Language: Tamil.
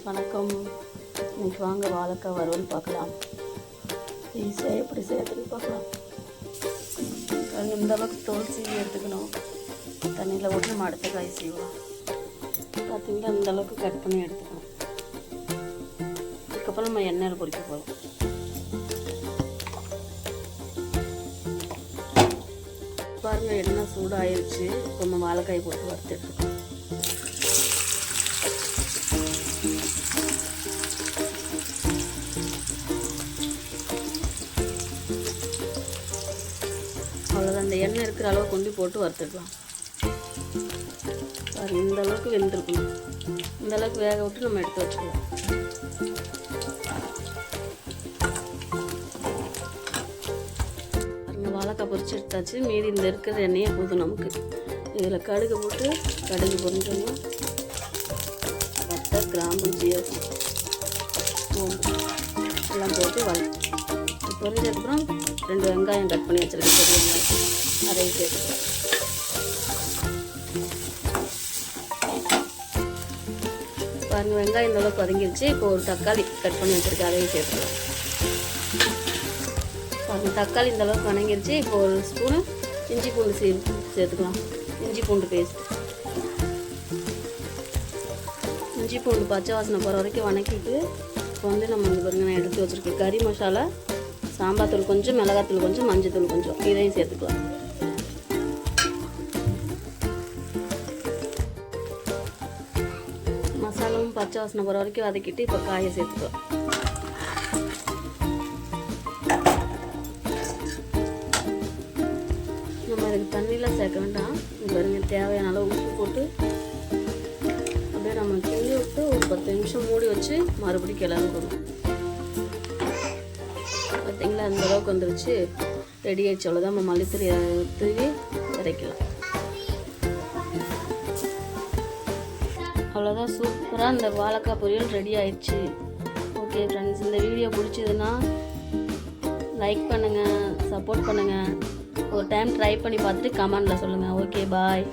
ஃப்ரெண்ட்ஸ் வணக்கம். இன்றைக்கி வாங்க வாழைக்காய் வறுவல் பார்க்கலாம். ஈஸியாக எப்படி செய்யறதுன்னு பார்க்கலாம். இந்த அளவுக்கு தோல் சீவி எடுத்துக்கணும். தண்ணியில் போட்டு நம்ம அடுத்த காய் செய்வோம். பார்த்திங்கன்னா இந்த அளவுக்கு கட் பண்ணி எடுத்துக்கணும். அதுக்கப்புறம் நம்ம எண்ணெயில் பொரிக்க போகிறோம். பாருங்கள், எண்ணெய் சூடாகிடுச்சு. இப்போ நம்ம வாழைக்காய் போட்டு வறுத்து எடுத்துக்கணும். அவ்வளோதான், அந்த எண்ணெய் இருக்கிற அளவு கொண்டு போட்டு வறுத்துக்கலாம். இந்த அளவுக்கு வெந்திருக்கணும். இந்த அளவுக்கு வேக விட்டு நம்ம எடுத்து வச்சுக்கலாம். வாழைக்காய் பொரிச்சு எடுத்தாச்சு. மீதி இந்த இருக்கிற எண்ணெயே போதும் நமக்கு. இதில் கடுகு போட்டு கடுகு பொரிஞ்சோம்னா பட்டை, கிராம்பு, ஜீரகம், சோம்பு எல்லாம் போட்டு பொரிஞ்சதுக்கப்புறம் 2 வெங்காயம் கட் பண்ணி வச்சுருக்கேன். பெரிய வெங்காயம் அதையும் சேர்த்துக்கலாம். பாருங்கள், வெங்காயம் இந்த அளவுக்கு வதங்கிடுச்சு. இப்போ ஒரு தக்காளி கட் பண்ணி வச்சுருக்கேன், அதையும் சேர்த்துக்கலாம். பாருங்கள், தக்காளி இந்த அளவுக்கு வதங்கிடுச்சு. இப்போ ஒரு ஸ்பூனு இஞ்சி பூண்டு சேர்த்துக்கலாம். இஞ்சி பூண்டு பேஸ்ட். இஞ்சி பூண்டு பச்சை வாசனை போகிற வரைக்கும் வதக்கிட்டு இப்போ நம்ம இங்கே பாருங்கள், நான் எடுத்து வச்சுருக்கேன் கறி மசாலா, சாம்பார் தூள் கொஞ்சம், மிளகாத்தூள் கொஞ்சம், மஞ்சள் தூள் கொஞ்சம், இதையும் சேர்த்துக்கலாம். மசாலாவும் பச்சை வாசனை போகிற வரைக்கும் வதக்கிட்டு இப்போ காயை சேர்த்துக்கலாம். நம்ம இதுக்கு தண்ணியில் சேர்க்க வேண்டாம். இங்கே பாருங்க, தேவையான அளவு உப்பு போட்டு அப்படியே நம்ம கிண்டி விட்டு ஒரு 10 நிமிஷம் மூடி வச்சு மறுபடியும் கிளறணும். பார்த்தீங்களா, அந்த அளவுக்கு வந்துருச்சு. ரெடி ஆகிடுச்சு. அவ்வளோதான். நம்ம மல்லித்தூள் தூவி இறக்கலாம். அவ்வளோதான், சூப்பராக இந்த வாழைக்காய் பொரியல் ரெடி ஆயிடுச்சு. ஓகே ஃப்ரெண்ட்ஸ், இந்த வீடியோ பிடிச்சதுன்னா லைக் பண்ணுங்கள், சப்போர்ட் பண்ணுங்கள். ஒரு டைம் ட்ரை பண்ணி பார்த்துட்டு கமெண்டில் சொல்லுங்கள். ஓகே, பாய்.